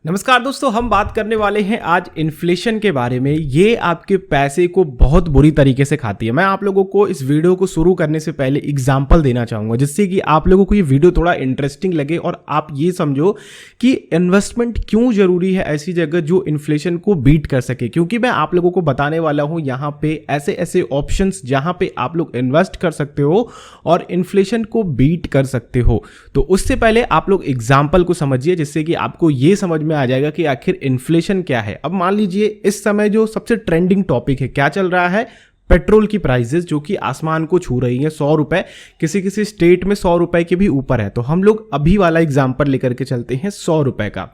नमस्कार दोस्तों, हम बात करने वाले हैं आज इन्फ्लेशन के बारे में। ये आपके पैसे को बहुत बुरी तरीके से खाती है। मैं आप लोगों को इस वीडियो को शुरू करने से पहले एग्जांपल देना चाहूंगा जिससे कि आप लोगों को ये वीडियो थोड़ा इंटरेस्टिंग लगे और आप ये समझो कि इन्वेस्टमेंट क्यों जरूरी है ऐसी जगह जो इन्फ्लेशन को बीट कर सके। क्योंकि मैं आप लोगों को बताने वाला हूं यहाँ पे ऐसे ऐसे ऑप्शंस जहां पे आप लोग इन्वेस्ट कर सकते हो और इन्फ्लेशन को बीट कर सकते हो। तो उससे पहले आप लोग एग्जाम्पल को समझिए जिससे कि आपको ये समझ में आ जाएगा कि आखिर इन्फ्लेशन क्या है। अब मान लीजिए इस समय जो सबसे ट्रेंडिंग टॉपिक है, क्या चल रहा है? पेट्रोल की प्राइसेस जो कि आसमान को छू रही हैं। 100 रुपए, किसी किसी स्टेट में 100 रुपए के भी ऊपर है। तो हम लोग अभी वाला एग्जांपल लेकर के चलते हैं 100 रुपए का।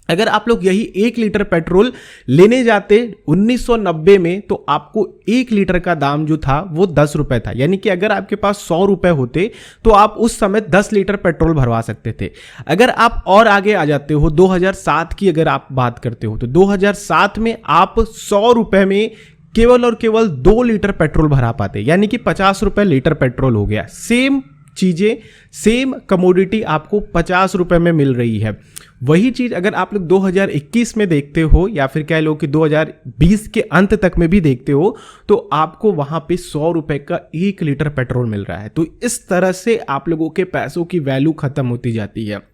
अगर आप लोग यही 1 लीटर पेट्रोल लेने जाते 1990 में तो आपको 1 लीटर का दाम जो था वो 10 रुपए था। यानी कि अगर आपके पास 100 रुपए होते तो आप उस समय 10 लीटर पेट्रोल भरवा सकते थे। अगर आप और आगे आ जाते हो 2007 की अगर आप बात करते हो तो 2007 में आप 100 रुपए में केवल और केवल 2 लीटर पेट्रोल भरा पाते। यानी कि 50 रुपए लीटर पेट्रोल हो गया। सेम चीजें, सेम कमोडिटी आपको 50 रुपए में मिल रही है। वही चीज अगर आप लोग 2021 में देखते हो या फिर कह लो कि 2020 के अंत तक में भी देखते हो तो आपको वहां पे 100 रुपए का 1 लीटर पेट्रोल मिल रहा है। तो इस तरह से आप लोगों के पैसों की वैल्यू खत्म होती जाती है।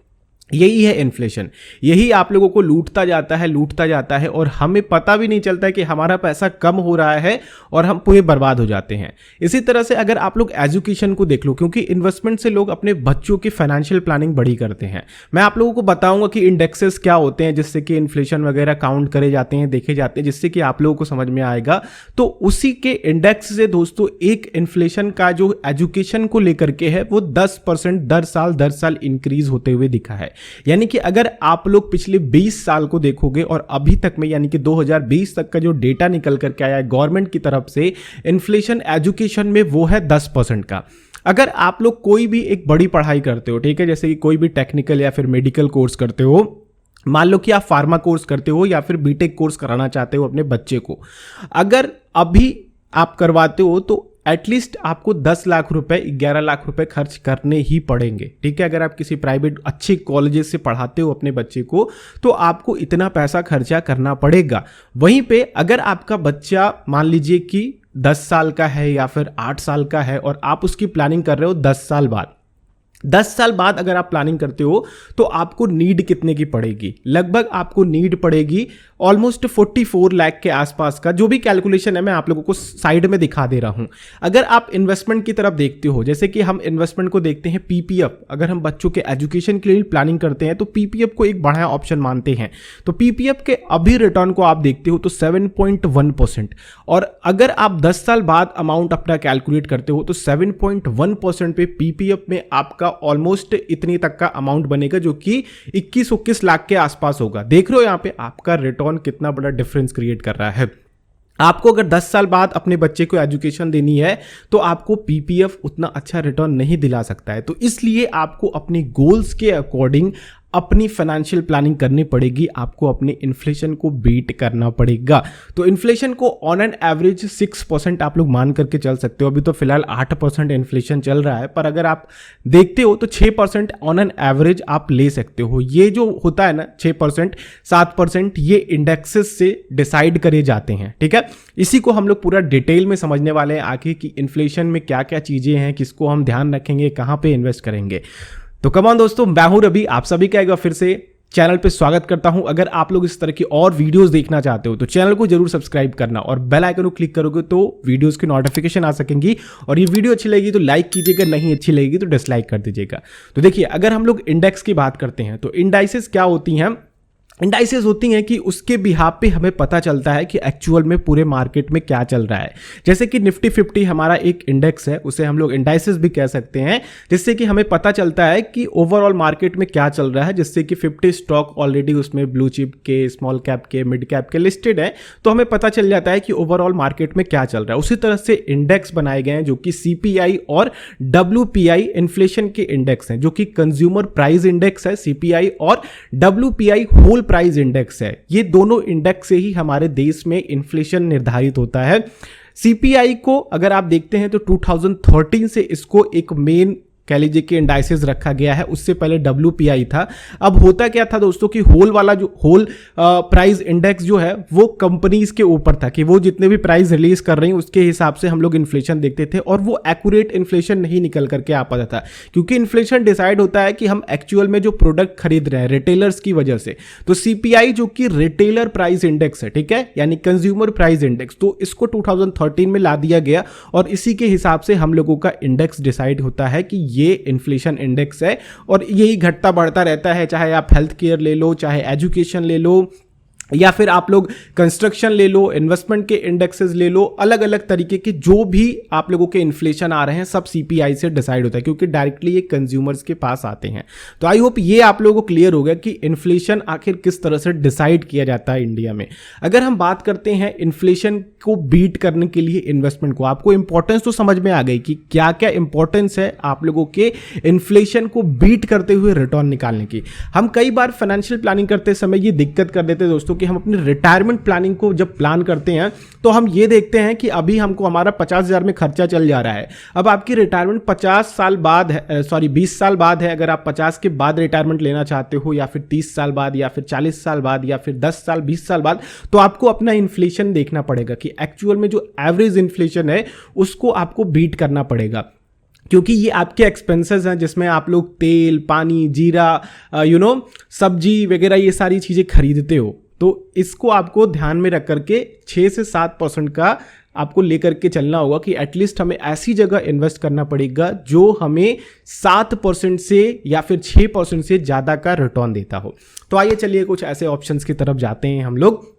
यही है इन्फ्लेशन। यही आप लोगों को लूटता जाता है और हमें पता भी नहीं चलता है कि हमारा पैसा कम हो रहा है और हम पूरे बर्बाद हो जाते हैं। इसी तरह से अगर आप लोग एजुकेशन को देख लो, क्योंकि इन्वेस्टमेंट से लोग अपने बच्चों की फाइनेंशियल प्लानिंग बड़ी करते हैं। मैं आप लोगों को बताऊंगा कि इंडेक्सेस क्या होते हैं जिससे कि इन्फ्लेशन वगैरह काउंट करे जाते हैं, देखे जाते हैं, जिससे कि आप लोगों को समझ में आएगा। तो उसी के इंडेक्स से दोस्तों एक इन्फ्लेशन का जो एजुकेशन को लेकर के है वो 10% दर साल इंक्रीज होते हुए दिखा है। यानी कि अगर आप लोग पिछले 20 साल को देखोगे और अभी तक में यानी कि 2020 तक का जो डेटा निकल करके आया है गवर्नमेंट की तरफ से, इन्फ्लेशन एजुकेशन में वो है 10% का। अगर आप लोग कोई भी एक बड़ी पढ़ाई करते हो, ठीक है, जैसे कि कोई भी टेक्निकल या फिर मेडिकल कोर्स करते हो, मान लो कि आप फार्मा कोर्स करते हो या फिर बीटेक कोर्स कराना चाहते हो अपने बच्चे को, अगर अभी आप करवाते हो तो एटलीस्ट आपको 10 लाख रुपए 11 लाख रुपए खर्च करने ही पड़ेंगे। ठीक है, अगर आप किसी प्राइवेट अच्छे कॉलेजेस से पढ़ाते हो अपने बच्चे को तो आपको इतना पैसा खर्चा करना पड़ेगा। वहीं पे अगर आपका बच्चा मान लीजिए कि 10 साल का है या फिर 8 साल का है और आप उसकी प्लानिंग कर रहे हो 10 साल बाद, 10 साल बाद अगर आप प्लानिंग करते हो तो आपको नीड कितने की पड़ेगी? लगभग आपको नीड पड़ेगी ऑलमोस्ट 44 लाख के आसपास का। जो भी कैलकुलेशन है मैं आप लोगों को साइड में दिखा दे रहा हूं। अगर आप इन्वेस्टमेंट की तरफ देखते हो, जैसे कि हम इन्वेस्टमेंट को देखते हैं पीपीएफ, अगर हम बच्चों के एजुकेशन के लिए प्लानिंग करते हैं तो पीपीएफ को एक बड़ा ऑप्शन मानते हैं। तो पीपीएफ के अभी रिटर्न को आप देखते हो तो 7.1%, और अगर आप 10 साल बाद अमाउंट अपना कैलकुलेट करते हो तो 7.1% पे पीपीएफ में आपका ऑलमोस्ट इतनी तक का अमाउंट बनेगा जो कि 21-21 लाख के आसपास होगा। देख रहे हो यहां पे आपका रिटर्न कितना बड़ा डिफरेंस क्रिएट कर रहा है। आपको अगर 10 साल बाद अपने बच्चे को एजुकेशन देनी है तो आपको पीपीएफ उतना अच्छा रिटर्न नहीं दिला सकता है। तो इसलिए आपको अपने गोल्स के अकॉर्डिंग अपनी फाइनेंशियल प्लानिंग करनी पड़ेगी। आपको अपने इन्फ्लेशन को बीट करना पड़ेगा। तो इन्फ्लेशन को ऑन एन एवरेज 6% आप लोग मान करके चल सकते हो। अभी तो फिलहाल 8% इन्फ्लेशन चल रहा है, पर अगर आप देखते हो तो 6% ऑन एन एवरेज आप ले सकते हो। ये जो होता है ना 6%, 7%, ये इंडेक्सेस से डिसाइड करे जाते हैं। ठीक है, इसी को हम लोग पूरा डिटेल में समझने वाले हैं आगे कि इन्फ्लेशन में क्या क्या चीजें हैं, किसको हम ध्यान रखेंगे, कहां पे इन्वेस्ट करेंगे। तो कमान दोस्तों, मैं हूं रवि, आप सभी का एक बार फिर से चैनल पे स्वागत करता हूं। अगर आप लोग इस तरह की और वीडियोस देखना चाहते हो तो चैनल को जरूर सब्सक्राइब करना और बेल आइकन को क्लिक करोगे तो वीडियोस की नोटिफिकेशन आ सकेंगी। और ये वीडियो अच्छी लगेगी तो लाइक कीजिएगा, नहीं अच्छी लगेगी तो डिसलाइक कर दीजिएगा। तो देखिए, अगर हम लोग इंडेक्स की बात करते हैं तो इंडाइसेस क्या होती हैं? इंडाइसेस होती हैं कि उसके बिहाफ पे हमें पता चलता है कि एक्चुअल में पूरे मार्केट में क्या चल रहा है। जैसे कि निफ्टी 50 हमारा एक इंडेक्स है, उसे हम लोग इंडाइसेस भी कह सकते हैं, जिससे कि हमें पता चलता है कि ओवरऑल मार्केट में क्या चल रहा है। जिससे कि 50 स्टॉक ऑलरेडी उसमें ब्लू चिप के, स्मॉल कैप के, मिड कैप के लिस्टेड है, तो हमें पता चल जाता है कि ओवरऑल मार्केट में क्या चल रहा है। उसी तरह से इंडेक्स बनाए गए हैं जो कि सीपीआई और डब्ल्यूपीआई इन्फ्लेशन के इंडेक्स हैं, जो कि कंज्यूमर प्राइस इंडेक्स है सीपीआई और डब्ल्यूपीआई होल प्राइस इंडेक्स है। ये दोनों इंडेक्स से ही हमारे देश में इन्फ्लेशन निर्धारित होता है। सीपीआई को अगर आप देखते हैं तो 2013 से इसको एक मेन कह लीजिए कि इंडाइसेस रखा गया है, उससे पहले WPI था। अब होता क्या था दोस्तों कि होल वाला जो होल प्राइस इंडेक्स जो है वो कंपनीज के ऊपर था कि वो जितने भी प्राइस रिलीज कर रही हैं उसके हिसाब से हम लोग इन्फ्लेशन देखते थे और वो एक्यूरेट इन्फ्लेशन नहीं निकल करके आ पाता था, क्योंकि इन्फ्लेशन डिसाइड होता है कि हम एक्चुअल में जो प्रोडक्ट खरीद रहे हैं रिटेलर्स की वजह से। तो CPI जो कि रिटेलर प्राइस इंडेक्स है, ठीक है, यानी कंज्यूमर प्राइस इंडेक्स, तो इसको 2013 में ला दिया गया और इसी के हिसाब से हम लोगों का इंडेक्स डिसाइड होता है कि ये इन्फ्लेशन इंडेक्स है और यही घटता बढ़ता रहता है, चाहे आप हेल्थ केयर ले लो, चाहे एजुकेशन ले लो, या फिर आप लोग कंस्ट्रक्शन ले लो, इन्वेस्टमेंट के इंडेक्सेस ले लो, अलग अलग तरीके के जो भी आप लोगों के इन्फ्लेशन आ रहे हैं सब CPI से डिसाइड होता है, क्योंकि डायरेक्टली ये कंज्यूमर्स के पास आते हैं। तो आई होप ये आप लोगों को क्लियर हो गया कि इन्फ्लेशन आखिर किस तरह से डिसाइड किया जाता है इंडिया में। अगर हम बात करते हैं इन्फ्लेशन को बीट करने के लिए इन्वेस्टमेंट को, आपको इंपॉर्टेंस तो समझ में आ गई कि क्या क्या इंपॉर्टेंस है आप लोगों के इन्फ्लेशन को बीट करते हुए रिटर्न निकालने की। हम कई बार फाइनेंशियल प्लानिंग करते समय ये दिक्कत कर देते हैं दोस्तों कि हम अपनी रिटायरमेंट प्लानिंग को जब प्लान करते हैं तो हम ये देखते हैं कि अभी हमको हमारा 50,000 में खर्चा चल जा रहा है। अब आपकी रिटायरमेंट 50 साल बाद है, 20 साल बाद है। अगर आप 50 के बाद रिटायरमेंट लेना चाहते हो, या फिर 30 साल बाद, या फिर 40 साल बाद, या फिर 10 साल 20 साल बाद, तो आपको अपना इन्फ्लेशन देखना पड़ेगा कि एक्चुअल में जो एवरेज इन्फ्लेशन है उसको आपको बीट करना पड़ेगा, क्योंकि ये आपके एक्सपेंसेस हैं जिसमें आप लोग तेल, पानी, जीरा, सब्जी वगैरह ये सारी चीज़ें खरीदते हो। तो इसको आपको ध्यान में रख करके 6 से 7% का आपको लेकर के चलना होगा कि एटलीस्ट हमें ऐसी जगह इन्वेस्ट करना पड़ेगा जो हमें 7% से या फिर 6% से ज़्यादा का रिटर्न देता हो। तो आइए चलिए कुछ ऐसे ऑप्शंस की तरफ जाते हैं हम लोग।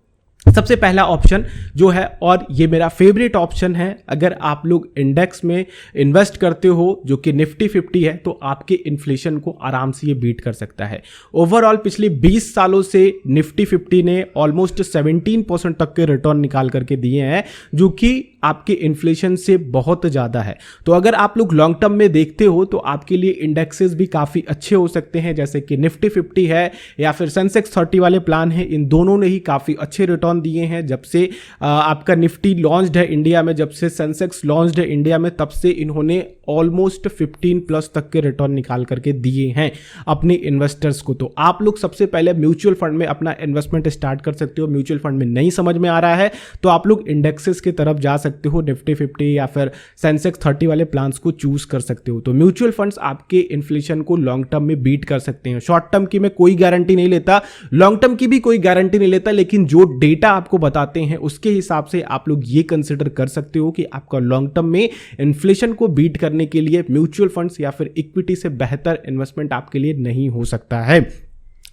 सबसे पहला ऑप्शन जो है, और ये मेरा फेवरेट ऑप्शन है, अगर आप लोग इंडेक्स में इन्वेस्ट करते हो जो कि निफ्टी 50 है, तो आपके इन्फ्लेशन को आराम से ये बीट कर सकता है। ओवरऑल पिछले 20 सालों से निफ्टी 50 ने ऑलमोस्ट 17% तक के रिटर्न निकाल करके दिए हैं, जो कि आपके इन्फ्लेशन से बहुत ज़्यादा है। तो अगर आप लोग लॉन्ग टर्म में देखते हो तो आपके लिए इंडेक्सेस भी काफ़ी अच्छे हो सकते हैं, जैसे कि निफ्टी 50 है या फिर सेंसेक्स 30 वाले प्लान हैं। इन दोनों ने ही काफ़ी अच्छे रिटर्न दिए हैं। जब से आपका निफ्टी लॉन्च्ड है इंडिया में, जब से सेंसेक्स लॉन्च्ड है इंडिया में, तब से इन्होंने ऑलमोस्ट 15+ तक के रिटर्न निकाल करके दिए हैं अपने इन्वेस्टर्स को। तो आप लोग सबसे पहले म्यूचुअल फंड में अपना इन्वेस्टमेंट स्टार्ट कर सकते हो। म्यूचुअल फंड में नहीं समझ में आ रहा है तो आप लोग इंडेक्सेस की तरफ जा सकते हो, निफ्टी 50 या फिर सेंसेक्स 30 वाले प्लान्स को चूज कर सकते हो। तो म्यूचुअल फंड्स आपके इन्फ्लेशन को लॉन्ग टर्म में बीट कर सकते हैं। शॉर्ट टर्म की मैं कोई गारंटी नहीं लेता, लॉन्ग टर्म की भी कोई गारंटी नहीं लेता, लेकिन जो डेटा आपको बताते हैं उसके हिसाब से आप लोग ये कंसिडर कर सकते हो कि आपका लॉन्ग टर्म में इन्फ्लेशन को बीट करने के लिए म्यूचुअल फंड्स या फिर इक्विटी से बेहतर इन्वेस्टमेंट आपके लिए नहीं हो सकता है।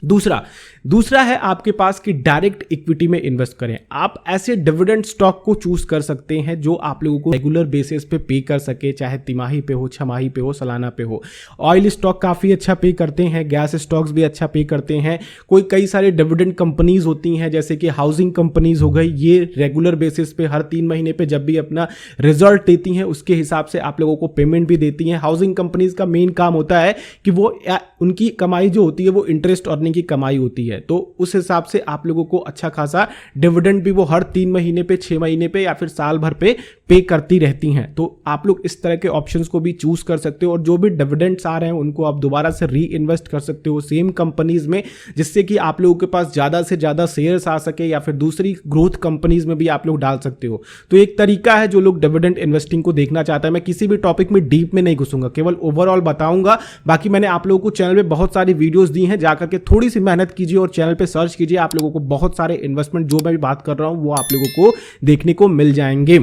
दूसरा है आपके पास कि डायरेक्ट इक्विटी में इन्वेस्ट करें। आप ऐसे डिविडेंड स्टॉक को चूज कर सकते हैं जो आप लोगों को रेगुलर बेसिस पे पे कर सके, चाहे तिमाही पे हो, छमाही पे हो, सालाना पे हो। ऑयल स्टॉक काफ़ी अच्छा पे करते हैं, गैस स्टॉक्स भी अच्छा पे करते हैं। कई सारे डिविडेंड कंपनीज होती हैं जैसे कि हाउसिंग कंपनीज हो गई, ये रेगुलर बेसिस पे हर 3 महीने पे जब भी अपना रिजल्ट देती हैं उसके हिसाब से आप लोगों को पेमेंट भी देती हैं। हाउसिंग कंपनीज का मेन काम होता है कि वो उनकी कमाई जो होती है वो इंटरेस्ट अर्निंग की कमाई होती है, तो उस हिसाब से आप लोगों को अच्छा खासा डिविडेंड भी वो हर 3 महीने पे, 6 महीने पे या फिर साल भर पे करती रहती हैं। तो आप लोग इस तरह के ऑप्शंस को भी चूज कर सकते हो और जो भी डिविडेंड्स आ रहे हैं उनको आप दोबारा से री इन्वेस्ट कर सकते हो सेम कंपनीज में, जिससे कि आप लोगों के पास ज़्यादा से ज़्यादा शेयर्स आ सके, या फिर दूसरी ग्रोथ कंपनीज में भी आप लोग डाल सकते हो। तो एक तरीका है जो लोग डिविडेंड इन्वेस्टिंग को देखना चाहता है। मैं किसी भी टॉपिक में डीप में नहीं घुसूंगा, केवल ओवरऑल बताऊंगा। बाकी मैंने आप लोगों को चैनल पे बहुत सारी वीडियोस दी हैं, जाकर के थोड़ी सी मेहनत कीजिए और चैनल पे सर्च कीजिए, आप लोगों को बहुत सारे इन्वेस्टमेंट जो मैं भी बात कर रहा हूं वो आप लोगों को देखने को मिल जाएंगे।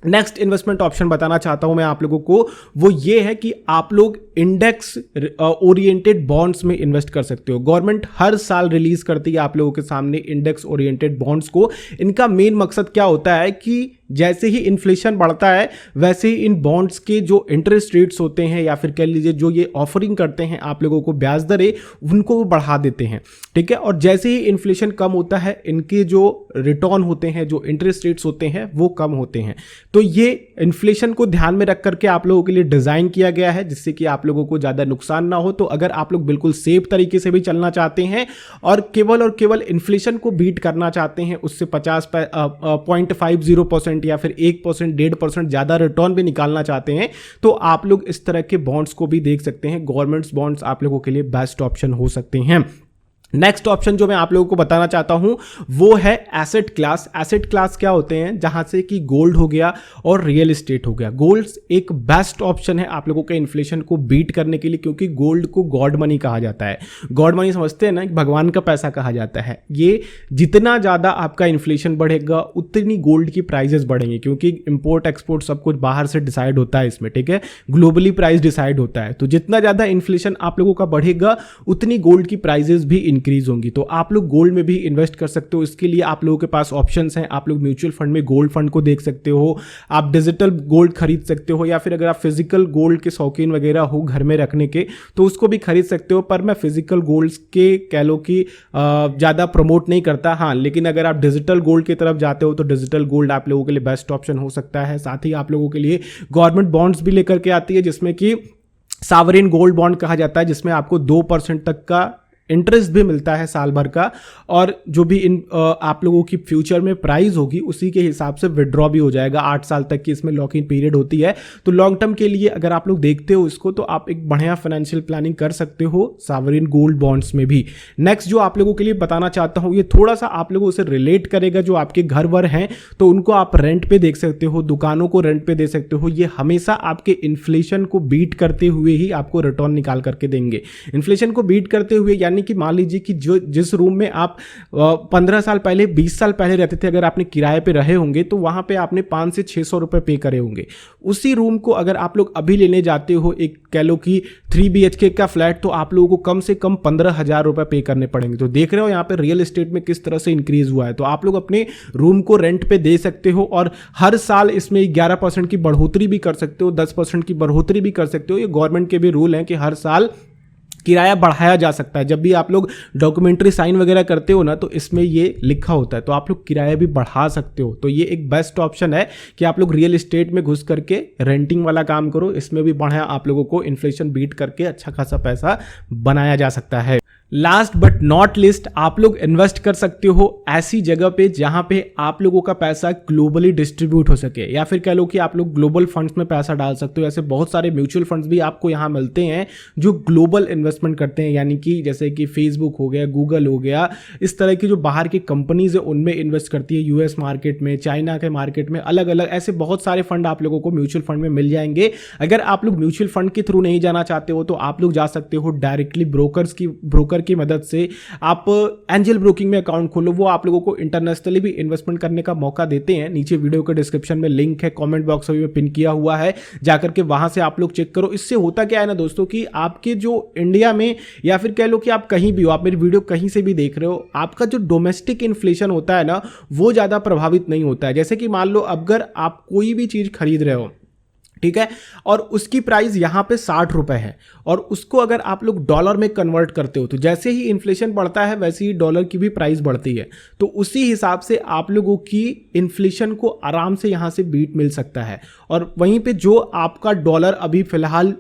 नेक्स्ट इन्वेस्टमेंट ऑप्शन बताना चाहता हूं मैं आप लोगों को, वो ये है कि आप लोग इंडेक्स ओरिएंटेड बॉन्ड्स में इन्वेस्ट कर सकते हो। गवर्नमेंट हर साल रिलीज करती है आप लोगों के सामने इंडेक्स ओरिएंटेड बॉन्ड्स को। इनका मेन मकसद क्या होता है कि जैसे ही इन्फ्लेशन बढ़ता है वैसे ही इन बॉन्ड्स के जो इंटरेस्ट रेट्स होते हैं, या फिर कह लीजिए जो ये ऑफरिंग करते हैं आप लोगों को ब्याज दरें, उनको वो बढ़ा देते हैं, ठीक है। और जैसे ही इन्फ्लेशन कम होता है इनके जो रिटर्न होते हैं, जो इंटरेस्ट रेट्स होते हैं वो कम होते हैं। तो ये इन्फ्लेशन को ध्यान में रख करके आप लोगों के लिए डिजाइन किया गया है, जिससे कि आप लोगों को ज्यादा नुकसान ना हो। तो अगर आप लोग बिल्कुल सेफ तरीके से भी चलना चाहते हैं और केवल इन्फ्लेशन को बीट करना चाहते हैं, उससे 50.50% 2% या फिर 1%, 1.5% ज़्यादा रिटर्न भी निकालना चाहते हैं तो आप लोग इस तरह के बॉन्ड्स को भी देख सकते हैं। गवर्नमेंट्स बॉन्ड्स आप लोगों के लिए बेस्ट ऑप्शन हो सकते हैं। नेक्स्ट ऑप्शन जो मैं आप लोगों को बताना चाहता हूं वो है एसेट क्लास। एसेट क्लास क्या होते हैं, जहां से कि गोल्ड हो गया और रियल एस्टेट हो गया। गोल्ड एक बेस्ट ऑप्शन है आप लोगों के इन्फ्लेशन को बीट करने के लिए, क्योंकि गोल्ड को गॉड मनी कहा जाता है। गॉड मनी समझते हैं ना, भगवान का पैसा कहा जाता है। ये जितना ज़्यादा आपका इन्फ्लेशन बढ़ेगा उतनी गोल्ड की प्राइजेस बढ़ेंगे, क्योंकि इंपोर्ट एक्सपोर्ट सब कुछ बाहर से डिसाइड होता है इसमें, ठीक है, ग्लोबली प्राइस डिसाइड होता है। तो जितना ज़्यादा इन्फ्लेशन आप लोगों का बढ़ेगा उतनी गोल्ड की प्राइजेस भी इंक्रीज होंगी। तो आप लोग गोल्ड में भी इन्वेस्ट कर सकते हो। इसके लिए आप लोगों के पास ऑप्शंस हैं। आप लोग म्यूचुअल फंड में गोल्ड फंड को देख सकते हो, आप डिजिटल गोल्ड खरीद सकते हो, या फिर अगर आप फिजिकल गोल्ड के शौकीन वगैरह हो घर में रखने के तो उसको भी खरीद सकते हो। पर मैं फिजिकल गोल्ड के कह लो कि ज़्यादा प्रमोट नहीं करता। हाँ, लेकिन अगर आप डिजिटल गोल्ड की तरफ जाते हो तो डिजिटल गोल्ड आप लोगों के लिए बेस्ट ऑप्शन हो सकता है। साथ ही आप लोगों के लिए गवर्नमेंट बॉन्ड्स भी लेकर के आती है, जिसमें कि सावरिन गोल्ड बॉन्ड कहा जाता है, जिसमें आपको 2% तक का इंटरेस्ट भी मिलता है साल भर का, और जो भी आप लोगों की फ्यूचर में प्राइस होगी उसी के हिसाब से विड्रॉ भी हो जाएगा। 8 साल तक की इसमें लॉक इन पीरियड होती है। तो लॉन्ग टर्म के लिए अगर आप लोग देखते हो इसको तो आप एक बढ़िया फाइनेंशियल प्लानिंग कर सकते हो सावरिन गोल्ड बॉन्ड्स में भी। नेक्स्ट जो आप लोगों के लिए बताना चाहता हूँ, ये थोड़ा सा आप लोगों से रिलेट करेगा। जो आपके घर वर हैं तो उनको आप रेंट पे देख सकते हो, दुकानों को रेंट पे दे सकते हो। ये हमेशा आपके इन्फ्लेशन को बीट करते हुए ही आपको रिटर्न निकाल करके देंगे। इन्फ्लेशन को बीट करते हुए यानी कि मान लीजिए कि जिस रूम में आप 15 साल पहले 20 साल पहले रहते थे, अगर आपने किराए पे रहे होंगे तो वहां पे आपने 500 से 600 रुपए पे करे होंगे। उसी रूम को अगर आप लोग अभी लेने जाते हो, एक कह लो कि 3 BHK का फ्लैट, तो आप लोगों को कम से कम 15,000 रुपए पे करने पड़ेंगे। तो देख रहे हो यहाँ पे रियल एस्टेट में किस तरह से इंक्रीज हुआ है। तो आप लोग अपने रूम को रेंट पे दे सकते हो और हर साल इसमें 11% की बढ़ोतरी भी कर सकते हो, 10% की बढ़ोतरी भी कर सकते हो। ये गवर्नमेंट के भी रूल हैं कि हर साल किराया बढ़ाया जा सकता है। जब भी आप लोग डॉक्यूमेंट्री साइन वगैरह करते हो ना तो इसमें ये लिखा होता है, तो आप लोग किराया भी बढ़ा सकते हो। तो ये एक बेस्ट ऑप्शन है कि आप लोग रियल एस्टेट में घुस करके रेंटिंग वाला काम करो। इसमें भी बढ़िया आप लोगों को इन्फ्लेशन बीट करके अच्छा खासा पैसा बनाया जा सकता है। लास्ट बट नॉट लिस्ट, आप लोग इन्वेस्ट कर सकते हो ऐसी जगह पे जहां पे आप लोगों का पैसा ग्लोबली डिस्ट्रीब्यूट हो सके, या फिर कह लो कि आप लोग ग्लोबल फंड्स में पैसा डाल सकते हो। ऐसे बहुत सारे म्यूचुअल फंड्स भी आपको यहां मिलते हैं जो ग्लोबल इन्वेस्टमेंट करते हैं, यानी कि जैसे कि फेसबुक हो गया, गूगल हो गया, इस तरह की जो बाहर की कंपनीज है उनमें इन्वेस्ट करती है। यूएस मार्केट में, चाइना के मार्केट में, अलग अलग ऐसे बहुत सारे फंड आप लोगों को म्यूचुअल फंड में मिल जाएंगे। अगर आप लोग म्यूचुअल फंड के थ्रू नहीं जाना चाहते हो तो आप लोग जा सकते हो डायरेक्टली ब्रोकर की मदद से। आप एंजल ब्रोकिंग में अकाउंट खोलो, वो आप लोगों को इंटरनेशनली भी इन्वेस्टमेंट करने का मौका देते हैं। नीचे वीडियो के डिस्क्रिप्शन में लिंक है, कमेंट बॉक्स में पिन किया हुआ है, जाकर के वहां से आप लोग चेक करो। इससे होता क्या है ना दोस्तों कि आपके जो इंडिया में या फिर कह लो कि आप कहीं भी हो, आप मेरी वीडियो कहीं से भी देख रहे हो, आपका जो डोमेस्टिक इन्फ्लेशन होता है ना वो ज्यादा प्रभावित नहीं होता है। जैसे कि मान लो अगर आप कोई भी चीज खरीद रहे हो, ठीक है, और उसकी प्राइस यहां पे 60 रुपए है, और उसको अगर आप लोग डॉलर में कन्वर्ट करते हो तो जैसे ही इन्फ्लेशन बढ़ता है वैसे ही डॉलर की भी प्राइस बढ़ती है। तो उसी हिसाब से आप लोगों की इन्फ्लेशन को आराम से यहां से बीट मिल सकता है। और वहीं पे जो आपका डॉलर अभी फिलहाल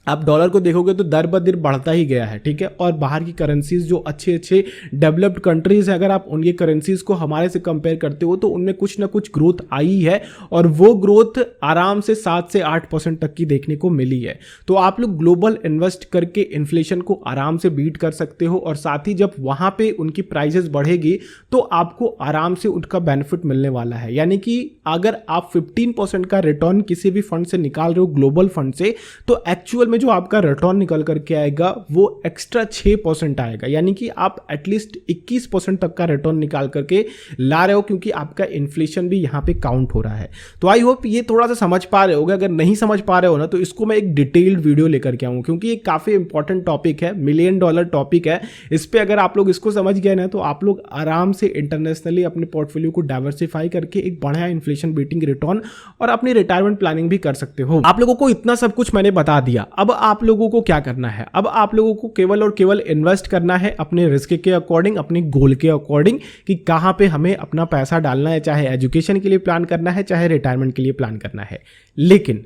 आप डॉलर को देखोगे तो दर ब दर बढ़ता ही गया है, ठीक है। और बाहर की करेंसीज जो अच्छे अच्छे डेवलप्ड कंट्रीज है, अगर आप उनकी करेंसीज को हमारे से कंपेयर करते हो तो उनमें कुछ ना कुछ ग्रोथ आई है, और वो ग्रोथ आराम से 7 से 8% तक की देखने को मिली है। तो आप लोग ग्लोबल इन्वेस्ट करके इन्फ्लेशन को आराम से बीट कर सकते हो, और साथ ही जब वहां पे उनकी प्राइसेस बढ़ेगी तो आपको आराम से उनका बेनिफिट मिलने वाला है। यानी कि अगर आप 15% का रिटर्न किसी भी फंड से निकाल रहे हो, ग्लोबल फंड से, तो एक्चुअल में जो आपका रिटर्न निकल करके आएगा वो एक्स्ट्रा 6% आएगा। यानी कि आप एटलीस्ट 21% तक का रिटर्न निकाल करके ला रहे हो, क्योंकि आपका इन्फ्लेशन भी यहां पे काउंट हो रहा है। तो आई होप ये थोड़ा सा समझ पा रहे होगे। अगर नहीं समझ पा रहे हो ना तो इसको मैं एक डिटेल्ड वीडियो लेकर के आऊँ, क्योंकि ये काफी इंपॉर्टेंट टॉपिक है, $1 मिलियन टॉपिक है। इस पे अगर आप लोग इसको समझ गए ना तो आप लोग आराम से इंटरनेशनली अपने पोर्टफोलियो को डाइवर्सिफाई करके एक बढ़िया इन्फ्लेशन बीटिंग रिटर्न और अपनी रिटायरमेंट प्लानिंग भी कर सकते हो। आप लोगों को इतना सब कुछ मैंने बता दिया। अब आप लोगों को क्या करना है, अब आप लोगों को केवल और केवल इन्वेस्ट करना है अपने रिस्क के अकॉर्डिंग, अपने गोल के अकॉर्डिंग, कि कहां पे हमें अपना पैसा डालना है। चाहे एजुकेशन के लिए प्लान करना है, चाहे रिटायरमेंट के लिए प्लान करना है। लेकिन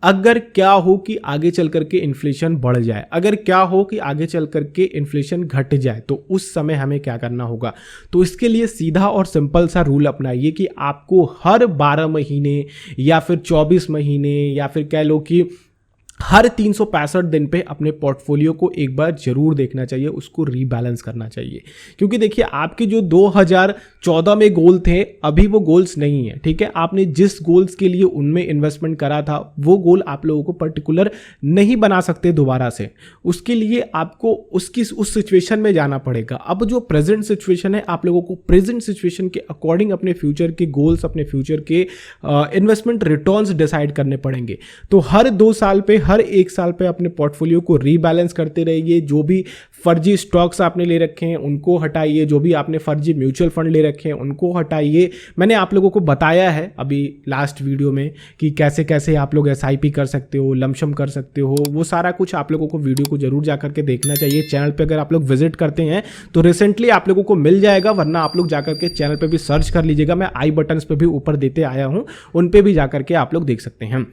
अगर क्या हो कि आगे चल करके इन्फ्लेशन बढ़ जाए, अगर क्या हो कि आगे चल करके इन्फ्लेशन घट जाए, तो उस समय हमें क्या करना होगा। तो इसके लिए सीधा और सिंपल सा रूल अपनाइए कि आपको हर 12 महीने या फिर 24 महीने या फिर कह लो कि हर 365 दिन पे अपने पोर्टफोलियो को एक बार जरूर देखना चाहिए, उसको रीबैलेंस करना चाहिए। क्योंकि देखिए आपके जो 2014 में गोल थे अभी वो गोल्स नहीं है, ठीक है। आपने जिस गोल्स के लिए उनमें इन्वेस्टमेंट करा था वो गोल आप लोगों को पर्टिकुलर नहीं बना सकते दोबारा से। उसके लिए आपको उस सिचुएशन में जाना पड़ेगा। अब जो प्रेजेंट सिचुएशन है, आप लोगों को प्रेजेंट सिचुएशन के अकॉर्डिंग अपने फ्यूचर के गोल्स, अपने फ्यूचर के इन्वेस्टमेंट रिटर्न्स डिसाइड करने पड़ेंगे। तो हर 2 साल पे, हर 1 साल पे अपने पोर्टफोलियो को रीबैलेंस करते रहिए। जो भी फर्जी स्टॉक्स आपने ले रखे हैं उनको हटाइए, जो भी आपने फर्जी म्यूचुअल फंड ले रखे हैं उनको हटाइए। मैंने आप लोगों को बताया है अभी लास्ट वीडियो में कि कैसे कैसे आप लोग SIP कर सकते हो, लमसम कर सकते हो, वो सारा कुछ आप लोगों को वीडियो को जरूर जाकर के देखना चाहिए। चैनल पे अगर आप लोग विजिट करते हैं तो रिसेंटली आप लोगों को मिल जाएगा, वरना आप लोग जाकर के चैनल पे भी सर्च कर लीजिएगा। मैं आई बटन्स पे भी ऊपर देते आया हूं, उन पे भी जाकर के आप लोग देख सकते हैं।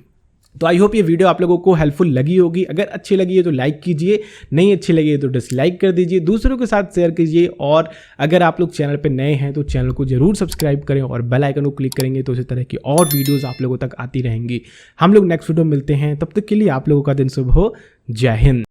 तो आई होप ये वीडियो आप लोगों को हेल्पफुल लगी होगी। अगर अच्छी लगी है तो लाइक कीजिए, नहीं अच्छी लगी है तो डिसलाइक कर दीजिए, दूसरों के साथ शेयर कीजिए। और अगर आप लोग चैनल पे नए हैं तो चैनल को जरूर सब्सक्राइब करें और बेल आइकन को क्लिक करेंगे तो इसी तरह की और वीडियोस आप लोगों तक आती रहेंगी। हम लोग नेक्स्ट वीडियो मिलते हैं, तब तक के लिए आप लोगों का दिन शुभ हो। जय हिंद।